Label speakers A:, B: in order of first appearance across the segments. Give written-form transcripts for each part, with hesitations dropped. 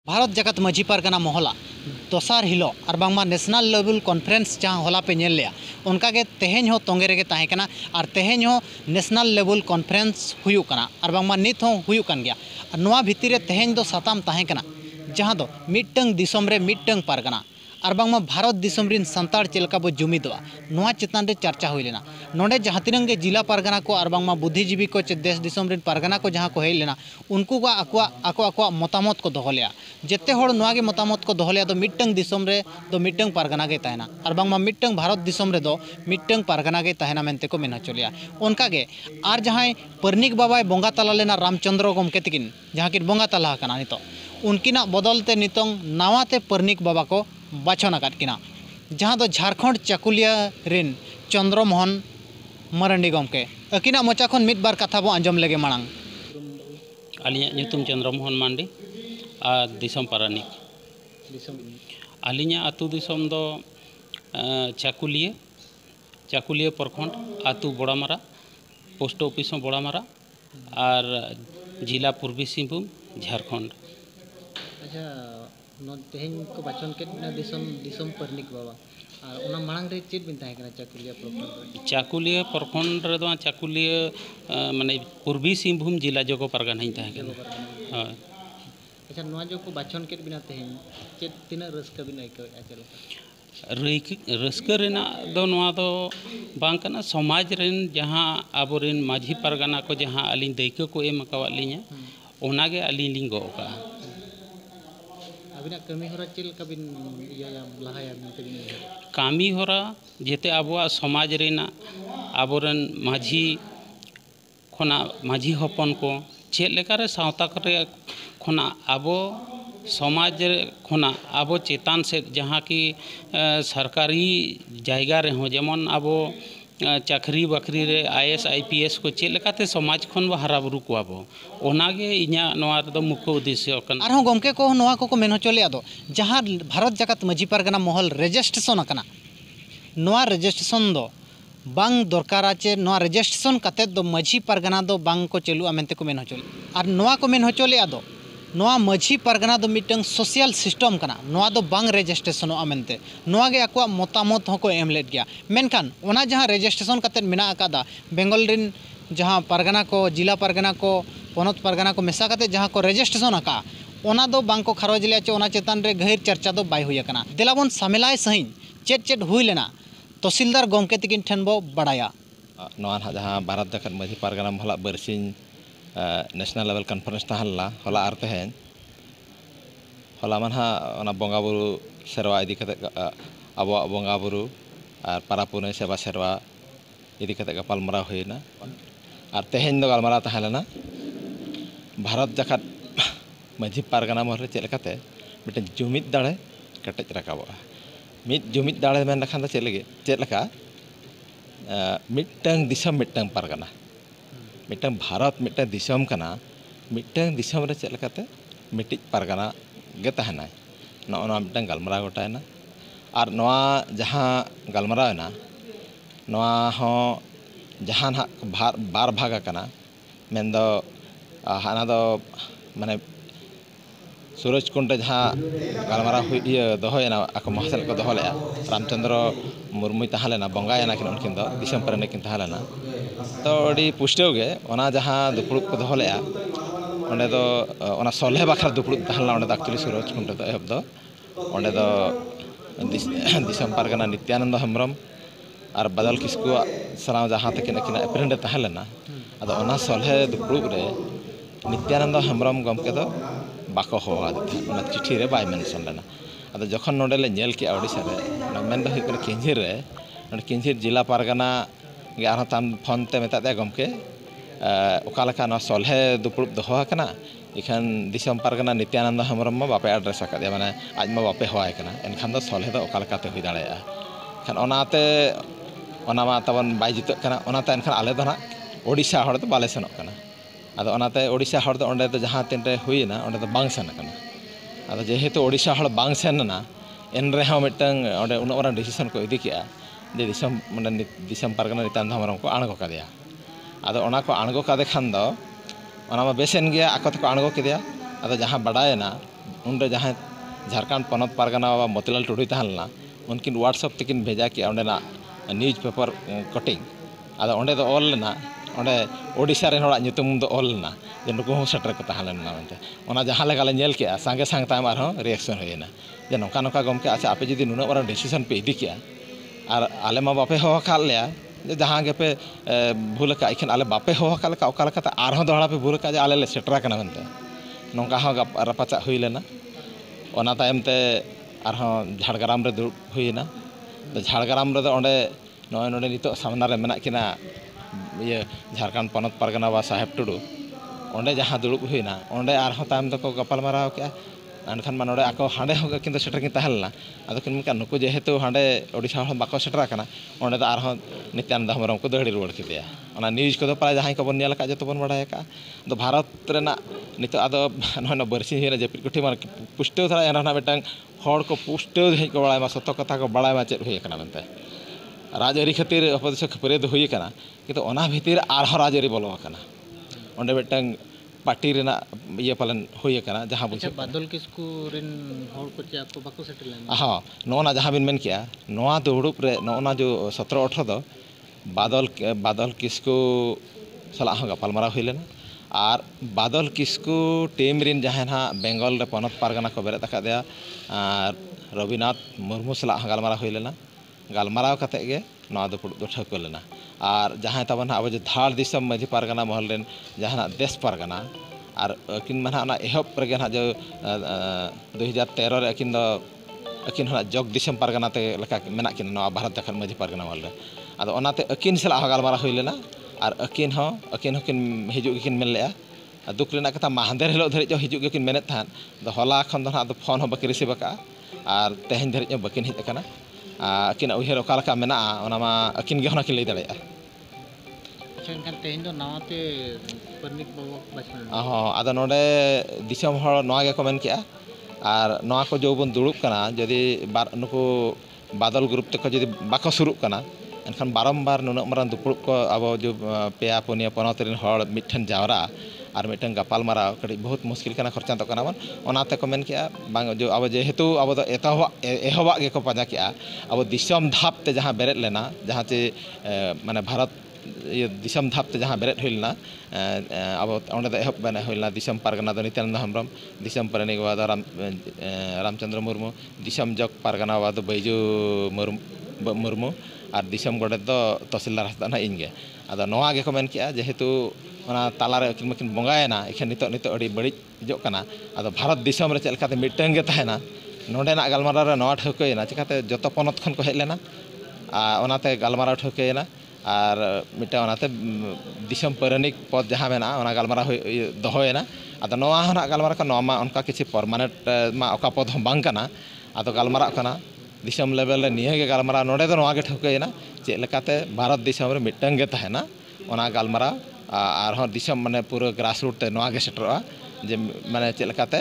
A: भारत जगत मजी पारगाना मोहला दोसार हिलो और बांगमा नेशनल लेवल कॉन्फ्रेंस जहाँ होला पे नेल लिया उनकागे तेहेñ हो तोंगे रेगे ताहें कना और तेहेñ हो नेशनल लेवल कॉन्फ्रेंस हुयुक कना और बांगमा नित हो हुयुक कन गया और नोआ भितर रे तेहेñ दो साताम ताहें कना जहाँ दो मिटंग दिसोम रे मिटंग पारगाना और बांगमा भारत दिसोम रिन संताड़ चेलका बो जुमिदवा नोआ चेतान रे चर्चा हुई लेना नोडे जहाँ तिनंग गे जिला पारगाना को और बांगमा बुद्धिजीवी को चे देश दिसोम रिन पारगाना को जहाँ को हेज लेना उनको का आको मतामत को दोहो लिया जेते होड़ नोआ गे मतामत को दोहो लिया दो मिटंग दिसोम रे दो मिटंग पारगाना गे तहना और बांगमा मिटंग भारत दिसोम रे दो मिटंग पारगाना गे तहना मेनते को मेन चलिया उनका गे और जहाँ परनिक बाबाय बोंगा तला लेना रामचंद्र गोमके तकिन जहाँ किन बोंगा तला कना नितो उनकिना बदलते नितोंग नावाते परनिक बाबा को बाछन आकाद किना जहाँ दो झारखंड चाकुलिया रिन चंद्रमोहन मरंडी गोमके अकिना मोचा खन मिद बार कथा बो आंजम लेगे मांग
B: आलिया ᱧᱩᱛᱩᱢ चंद्रमोहन मांडी और दिसम पारानिक आलिया आतु दिसम दो चाकुलिया प्रखंड आतु बड़ामारा पोस्ट ऑफिस बड़ामारा और जिला पूर्वी सिंहभूम झारखंड।
A: अच्छा तेहेñ को बाचन के दिसम परनिक बाबा और ओना मांग रे चेत बिन ताहे कना
B: चाकुलिया प्रखंड रे दो चाकुलिया माने पूर्वी सिंहभूम जिला जगो पारगाना ही ताहे कना। हां
A: अच्छा नोआ जो को बाचन के बिना तेहेñ चेत तिना रस्का बिना आइको आचल
B: रस्का रेना दो नोआ दो बांग कना समाज रेन जहां आबोरेन माझी पारगाना को जहां अलिन दैको को एम कावा लिया ओनागे अलिन लिंगो का कमी होरा चेल कबिन लहाया कमी होरा जेते आबोआ समाज रेना आबोरेन माझी खोना माझी हपन को चेल लेकारे सावता करे खोना आबो समाज खोना आबो चेतान से जहाँ की सरकारी जायगा रे हो जेमन आबो चाकरी बाकरी रे IAS IPS को चेल लेकाते समाज खन बो हरा बुरु को आबो ओनागे इन्या नोआ दो मुख्य उद्देश्य कन आरहों गोमके को नोआ को मेन चले आदो जहाँ भारत जगत मजी पारगाना महल रजिस्ट्रेशन अकना नोआ रजिस्ट्रेशन दो बांग दरकारा चे नोआ रजिस्ट्रेशन काते दो मजी पारगाना दो बांग को चलू आमेंते को मेन चले और नोआ को मेन चले आदो नोआ मजी पारगाना दो मिटंग सोशल सिस्टम कना नोआ दो बांग रजिस्ट्रेशन आमेंते नोआ गे आको मतामत होको एम लेट गया मेनखान ओना जहाँ रजिस्ट्रेशन काते मेना आकादा बेंगल रिन जहाँ पारगाना को जिला पारगाना को पनत पारगाना को मेसा काते जहाँ को रजिस्ट्रेशन आका ओना दो बांग को खारज लिया चे ओना चेतान रे गहिर चर्चा दो बाय हुई कना देलाबन सामेलाय सही चेत हुई लेना तहसीलदार गोमके तकिन ठेन बो बड़ाया
C: नोआ जहाँ भारत जगत मजी पारगाना महला बरसिन नेशनल लेवल कॉन्फ्रेंस तहला होला आर तेहेñ होला मानहा ओना बोंगा बुरु सेरवा इदी कते आबो बोंगा बुरु और पारा पुने सेवा सेरवा इदी कते गालमारा हुईना और तेहेñ दो गालमारा तहलेना भारत जगत मजी पारगाना महल चेल लेकाते मिटन जुमिद दाड़े कटेज राकाबोगा मिद जुमिद दाड़े मेन लखान दो चेल लेका मिटंग दिसम मिटंग पारगाना मिटंग भारत मिटंग दिसम कना मिटंग दिसम रे चेल लेकाते मिटिज पारगाना गे तहना नोना मिटंग गालमारा गोटायना और नोआ जहाँ गालमारा ना नोआ हो जहाँ ना बार भागा कना मेन दो हाना दो माने सूरज कुंड जहाँ गालमारा दोहना आको महासल को दोहो लेया रामचंद्र मुर्मू तहलेना बंगायना किन उनकिन दो दिसम परने किन तहलेना तो अड़ी पुष्टव गे ओना जहाँ दुपुड़ुब को दोहो लेया ओंडे दो ओना सोल्हे बाखरा दुपुड़ुब तहलना ओंडे दो एक्चुअली सूरज कुंड दो एहब दो ओंडे दो दिसम पारगाना नित्यानंद हेम्ब्रम और बदल किस्कु सलाम जहाँ तकिन अकिन एप्रेंडे तहलेना अदो ओना सोल्हे दुपुड़ुब रे नित्यानंद हेम्ब्रम गमके दो बाको होआ ओना चिठी रे बाय मेंशन लेना अदो जखन नोडे ले नेल के ओडिसा रे ओना मेन दो हिकन किंझिर रे नोडे किंझिर जिला पारगाना गे आरो तान फोन ते मेता दे गमके ओकालका न सोल्हे दुपुड़ुब दोहो कना इखान दिसम पारगाना नित्यानंद हेम्ब्रम मा बापे एड्रेस आकादे माने आज मा बापे होआय कना एनखान दो सोल्हे दो ओकालका ते हुई दाड़ाया खान ओनाते ओना मा तबन बाय जितो कना ओनाते एनखान आले दो ना ओडिसा हड़ दो बाले सेनोक कना आदो ओनाते ओडिसा हड़ दो ओंडे दो जहाँ तीन रे हुईना ओंडे दो बांग सेन कना आदो जेहेतु ओडिसा हड़ बांग सेनना एन रे हो मिटंग ओंडे उन ओरा डिसीजन को इदी किया जे दिसम माने दिसम पारगाना नित्यानंद हेम्ब्रम को आणगो कादेया आदो ओना को आणगो कादे खान दो ओना मा बेसेन गया आको तको आणगो किदिया आदो जहाँ बड़ायना उनरे जहाँ झारखंड पनत पारगाना बाबा मोतीलाल टुडू तहन लना उनकिन व्हाट्सएप तेकिन भेजा कि अंडेना न्यूज पेपर कटिंग आदो अंडे दो ऑल लेना अंडे ओडिशा रे होड़ा nyutum दो ऑल लेना जे नुकु हो सेटर को तहन लेना मेनते ओना जहाँ लेगा ले नेल के संगे संग ताम आरो रिएक्शन होइना जे नोका नोका गमके अच्छा आपे जदि नुना बरा डिसीजन पे इदी किया और आले मा बापे हो खाल लिया जे जहाँ गे पे भूल का इखन आले बापे हो खाल का ओका लका आरो दोहड़ा पे भूल का जे आले ले सेटरा कना मेनते नोका हो रपाचा हुई लेना ओना तायम ते आरो झाड़ग्राम रे दुड़ हुइना तो झाड़ग्राम रे ओंडे नय नोडे नितो सामना रे मेना किना ये झारखंड पनत पारगाना बा साहेब टुडू ओंडे जहाँ दुड़ुब हुइना ओंडे आरो तायम दको गपाल माराव के एनखान मा नोडे आको हांडे हो किन सेटर किन तहलना आदो किन मिका नुकु जेहेतु हांडे ओडिशा हो बाको सेटरा कना ओंडे द आरो नित्यानंद हेम्ब्रम को दहड़ी रुवाड़ किदिया ओना न्यूज को प्राय जहाँ को बन नेल का जतो बन बडाय का तो भारत रेना नितो आदो नय बरसी हेना जेपिट कुठी मान पुष्टो थरा एना बेटांग हड़ को पुष्टो हेज को बडाय मा सत्य कथा को बडाय मा चेत हुई कना मेनते राजआरी खातिर अपदेश खपरे दो हुई कना किंतु ओना भीतर आरो राजआरी बोलो कना ओंडे बेटांग पार्टी रेना ये पालन हुई कना जहाँ बुझे
A: बादल किसकू रेन हड़ को चे आपको बाको सेटल
C: हाँ नोना जहाँ बिन मेन किया नोआ दुड़ुब रे नोना जो 17-18 दो बादल किसकू सला हो गपालमारा हुई लेना और बादल किसकू टीम रिन जहाँ ना बेंगल रे पनत पारगाना को बेरे तका दिया रविनाथ मुर्मू सला गालमारा हुई लेना गालमाराव कते गे नोआ दो पुड़ दो ठक लेना और जहाँ तब अब जो धाड़ दिसम मझी पारगाना महल रेन जहाँ देश पारगाना और अकिन माना ना एहब रगे ना जो 2013 रे अकिन ना जग दिसम पारगाना ते लका मेना किन नोआ भारत झारखंड मझी पारगाना महल रे आदो ओनाते अकिन सला गालमारा हुई लेना और अकिन होकिन हिजुग किन मेन लेया दुख रेना कथा माहदेर हिलो धरि जो हिजुग किन मेने थान दो होला खन दो ना दो फोन हो बकी रिसीव का और तेहन धरि जो बकिन हिज कना अकिन उहर ओका लका मेना ओना मा अकिन गे होना किन लई दाड़ेया
A: अच्छा इनखान तेहन दो नावाते परनिक बाबू बाचन
C: हाँ आदो नोडे दिसम हड़ नोआ गे को मेन किया और नोआ को जो बन दुड़ुब कना जदि नुकु बादल ग्रुप तक जदि बाको शुरुब कना एनखान बारंबार नुना मारान दुपुड़ को अब जो पेया पुनिया पनत रेन हड़ मिठन जावरा और मिठन गपाल मारा कड़ी बहुत मुश्किल कना खर्चा तो कना बन ओनाते को मेन किया बांग जो अब जेहेतु अब तो एहवा गे को पाजा किया अब दिसम धाप ते जहाँ बेरेद लेना जहाँ चे माने भारत ये दिसम धाप ते जहाँ बेरेद हुई लेना अब ओंडे दो एहब बने हुई लेना दिसम पारगाना दो नित्यानंद हेम्ब्रम दिसम पारानिक बाबा रामचंद्र मुर्मू दिसम जग पारगाना बाबा बैजू मुर्मू और दिसम गोडे दो तहसीलदार हस्ता ना इनगे आदो नोआ गे को मेन किया जेहेतु ओना तालारे अकिन मकिन बंगायना इखन नितो अड़ी बड़िज हिजो कना आदो भारत दिसम रे चलकाते मिटंग गे तहना नोडेना गालमारा रे नोआ ठौकयना चिकाते जतो पनत खन को हेज लेना ओनाते गालमारा ठौकयना और मिटा ओनाते दिसम पारानिक पद जहाँ मेना ओना गालमारा दोहयना आदो नोआ होना गालमारा का नोआ मा उनका किसी परमानेंट मा ओका पद हम बांग कना आदो गालमारा कना दिसम लेवल रे निये गे गालमारा नोडे दो नोआ गे ठौकयना चेक लेकाते भारत दिसम रे मिटंग गे तहना ओना गालमारा और दिसम माने पूरा ग्रासरूट ते नोआ गे सेटरोआ जे माने चेक लेकाते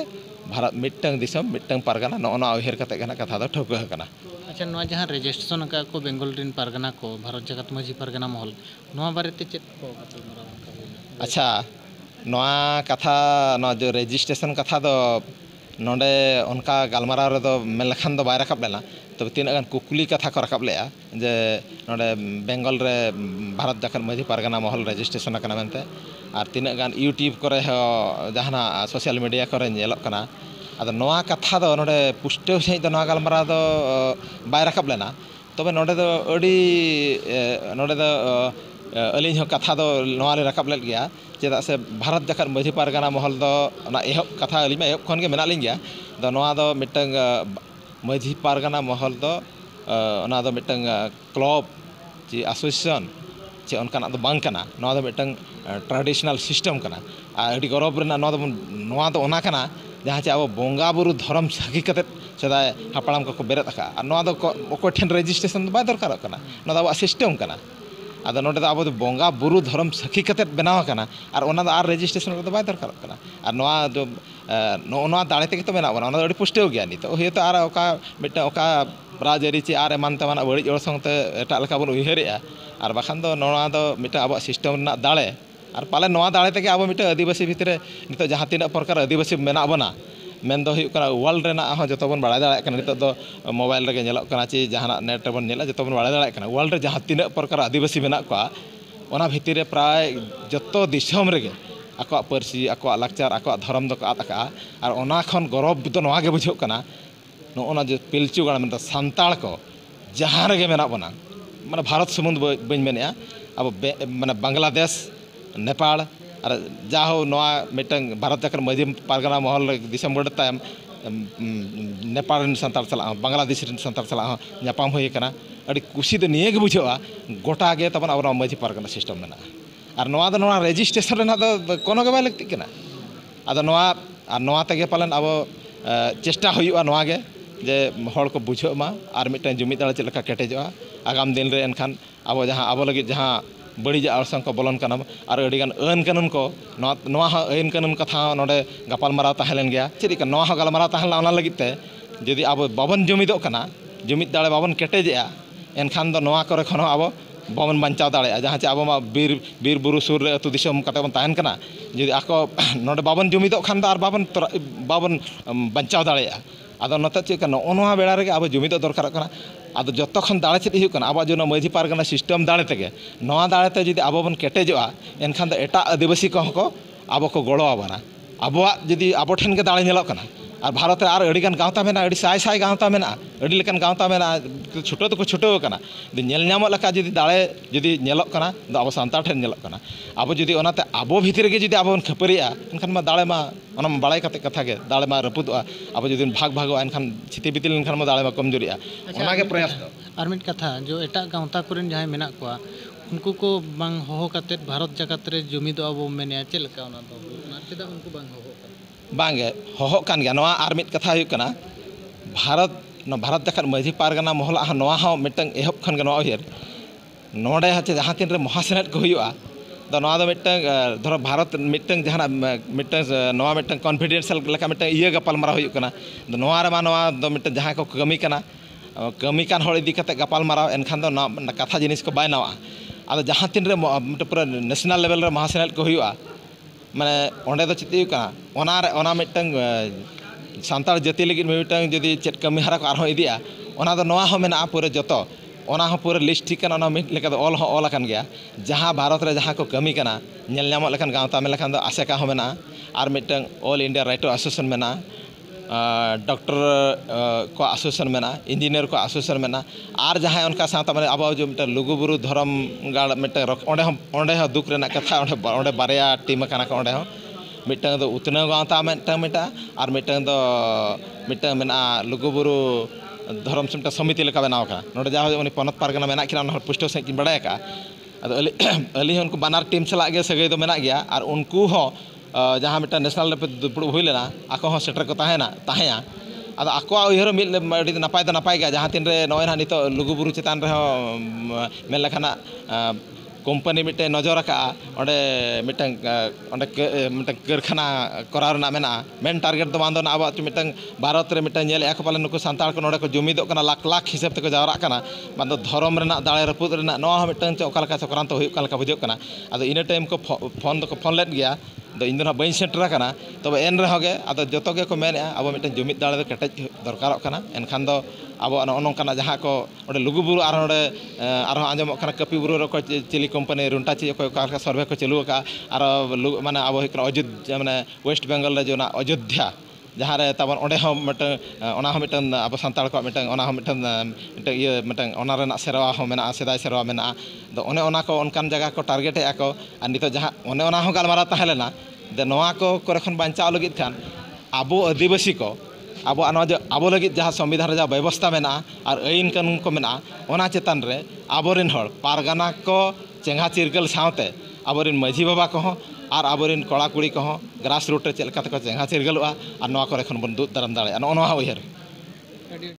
C: भारत मिटंग दिसम मिटंग पारगाना नोना उहर कते गना कथा दो ठौक कना
A: अच्छा नोआ जहाँ रजिस्ट्रेशन का को बेंगल रिन पारगाना को भारत जगत मझी पारगाना महल नोआ बारे ते चेक को
C: अच्छा नोआ कथा नोआ जो रजिस्ट्रेशन कथा दो नोडे उनका गालमारा रे दो मेन लखन दो बाय रकाब लेना तब तीन गान कुकुली कथा को रकाब लेया जे नोडे बेंगल रे भारत झारखंड मझी पारगाना महल रजिस्ट्रेशन कना मेनते और तीन गान यूट्यूब करे जहाना सोशल मीडिया करे नेलक कना आदो नोआ कथा दो नोडे पुष्टो सही दो नोआ गालमारा दो बाय रकाब लेना तबे नोडे दो अड़ी नोडे दो अलिन हो कथा दो नोआ ले रकाब लेत गया चेदा से भारत झारखंड मझी पारगाना महल दो ना एहब कथा अलिन मा एहब खन गे मेना लिन गया दो नोआ दो मिटंग मझी पारगाना महल दो ओना दो मिटंग क्लब ची एसोसिएशन चे उनका दो बांग कना नोआ दो मिटंग ट्रेडिशनल सिस्टम कना अड़ी गौरव रेना नोआ दो ओना कना जहाँ चे अब बोंगा बुरु धर्म साखी कते सदाय हापड़ाम को बेरेद अका और नोआ दो ओको ठेन रजिस्ट्रेशन बाय दरकार कना नोआ दो सिस्टम कना आदो नोडे दो अब बोंगा बुरु धर्म साखी कते बनाव कना और ओना दो आर रजिस्ट्रेशन दो बाय दरकार कना और नोआ दो नोआ दाड़े तेगे तो मेना बना ओना दो अड़ी पुष्टो गया नितो होयतो आर ओका मिटा ओका राजआरी चे आर एमान तमाना बड़ी ओर संगते एटा लेका बन उयहरेया और बाखान दो नोआ दो मिटा अब सिस्टम रेना दाड़े और पाले नोआ दाड़े तेगे अब मिटा आदिवासी भितरे नितो जहाँ तीना प्रकार आदिवासी मेना बना मेन दो हुयुक कना वर्ल्ड रेना हो जतो बन बाड़ा दाड़ा कना नितो दो मोबाइल रेगे नेलोक कना ची जहाना नेट रेबन नेला जतो बन बाड़ा दाड़ा कना वर्ल्ड रे जहां तिना प्रकार आदिवासी मेना को ओना भितर रे प्राय जतो दिसम रेगे आको परसी आको लाकचार आको धर्म दो आद का और ओना खन गौरव दो नवा गे बुझो कना नोना जो पिलचु गाड़ा मतलब सांताल को जहां रेगे मेना बना माने भारत समुद्र बन मेने अब माने बांग्लादेश नेपाल और जाहो नवा मिटंग भारत जाकर मजी पारगना महल दिसंबर तायम नेपाल सांताल चला बांग्लादेश सांताल चला नापाम हुई कना अड़ी कुशी दो निये गे बुझोआ गोटा गे तबन अब मजी पारगना सिस्टम मेना और नवा दो नवा रजिस्ट्रेशन रेना दो कोनो गे बाय लगती कना आदो नवा तेगे पालन अब चेष्टा हुआ नवा गे जे हर को बुझो मा और मिटन जुमिद दाड़ा चलका केटेजोआ आगाम दिन रे एनखान अब जहां अब लगे जहां बड़ी अड़संग को बोलन कना और अड़ीगान आइन कानून को नवा आइन कानून कथा नोडे गपाल माराव ताहेलन गया चेदी का नवा गलमाराव ताहेला ओना लगित ते जदि अब बाबन जुमिदो कना जुमिद दाड़े बाबन केटेजेआ एनखान दो नवा करे खनो अब बाबन बंचाव दाड़े जहां चे अब मा बीर बुरु सुर रे अतु दिसम कते बन ताहेन कना जदि आको नोडे बाबन जुमिदो खान दा और बाबन बंचाव दाड़े आदो नते चेक नवा बेड़ा रे अब जुमिदो दरकार कना आदो जतो खन दाड़े चेद हुयुक कना अब जो मजी पारगना सिस्टम दाड़े तेगे नवा दाड़े ते जदि अब बन केटेजोआ एनखान दो एटा आदिवासी को अब को गड़ो आबना अब जदि अब ठेन के दाड़े नेलो कना और भारत रे आर अड़ीगान गावता मेना अड़ी साय साय गावता मेना अड़ी लेकन गावता मेना छुटो तो छुटो कना नेल नामो लका जदि दाड़े जदि नेलोक कना दो अब सांताल ठेन नेलोक कना अब जदि ओनाते अब भितर गे जदि अब खपरिया एनखान मा दाड़े मा ओना बाड़ाय कते कथा गे दाड़े मा रपुदोआ अब जदि भाग भागो एनखान छिति बितिल एनखान मा दाड़े मा कमजोरिया ओना गे प्रयास दो
A: और मिट कथा जो एटा गावता कोरेन जहां मेना कोआ उनको को बांग होहो कते भारत जगत रे जुमिदो अब मेने चेलका ओना दो ओना चेदा उनको बांग होहो
C: बांगे होहो कान गया नवा आर मिट कथा हुयुक कना भारत जखन मजी पारगना महल नवा हो मिटंग एहब खन गनो उयर नोडे हचे जहां तीन रे महासेनेट को हुयुआ दो नवा दो मिटंग धरो भारत मिटंग जहां मिटंग नवा मिटंग कॉन्फिडेंशियल लेका मिटंग इया गपाल मारा हुयुक कना दो नवा रे मा नवा दो मिटंग जहां को कमी कना कमी कान हर इदी कते गपाल मारा एनखान दो कथा जिनिस को बाय नवा आदो जहां तीन रे पूरा नेशनल लेवल रे महासेनेट को हुयुआ माने ओंडे दो चिति कना ओना मिटंग सांताल जाति लगी मिटंग जदि चेट कमी हारा को आरो इदिया ओना दो नवा हो मेना पूरा जतो ओना हो पूरा लिस्ट ठीक कना ओना मिट लेका दो ऑल हो ऑल अकन गया जहां भारत रे जहां को कमी कना नेल नामो लेकन गावता में लेकन दो आसेका हो मेना और मिटंग ऑल इंडिया राइटर एसोसिएशन मेना डॉक्टर को एसोसिएशन मेना इंजीनियर को एसोसिएशन मेना और जहां उनका साथ माने अब जो मिट लुगु बुरु धर्म गाड़ मिट ओंडे हो दुख रेना कथा ओंडे बारिया टीम कना को ओंडे हो मिटंग दो उतने गावता मिटा और मिटंग दो मिटंग मेना लुगु बुरु धर्म से समिति लेका बनाव का नोडे जा उनी पनत पारगना मेना किना पुष्टो से किन बड़ाय का अदो अली उनको बानार टीम चला गया सगै दो मेना गया और उनको हो जहाँ मिट्टा नेशनल पे दुपुड़ हुई लेना आको हो सेटर को ताहेना अद आको उहर मिल नपाय नपाय गया जहाँ तीन रे नय ना नितो लुगु बुरु चेतान रे मेन लेखाना कोम्पानी मिट्टे नजर का ओंडे मिटंग ओंडे मिटंग कारखाना करार ना मेना मेन टारगेट दो बांधो ना अब मिटंग भारत रे मिटंग नेल एक पाले नुको सांताल को नोडे को जुमिदो कना लाख लाख हिसाब तक जावरा कना बांधो धर्म रेना दाळे रपुद रेना नवा मिटंग चे ओकालका चक्रांत हुयुक कालका बुझो कना अदो इन टाइम को फोन लेट गया तो इन दिन बई सेटर कना तब एन रहे गे अदो जतो गे को मेने अब मिटंग जुमिद दाळे दो केटेज दरकार कना एनखान दो अब नोनकाना जहाँ को ओंडे लुगु बुरु आर आंजमो कना कपि बुरु रे को चिली कंपनी रुंटा ची को का सर्वे को चलू का और माने अब अयोध्या माने वेस्ट बेंगल रे जो ना अयोध्या जहाँ रे तब ओंडे हो मिटन अब सांताल को मिटन ये मिटन ओना रेना सेरवा हो मेना सेदाय सेरवा मेना तो ओने ओना को ओनकान जगह को टारगेट है को और नितो जहाँ ओने ओना हो गालमारा ताहेलेना दे नवा को करे खन बांचाव लगित खान आबो आदिवासी को अब अब लगे जहाँ संविधान रे व्यवस्था मेना और आईन कानून को मेना ओना चेतान रे आबोरिन हर पारगाना को चेंगा चिरगल सावते आबोरिन माझी बाबा को और आबोरिन कड़ा कुड़ी को ग्रास रूट रे चेलका तक चेंगा चिरगलवा और नवा करे खन बन दूध दाराम दाड़े नवा उहर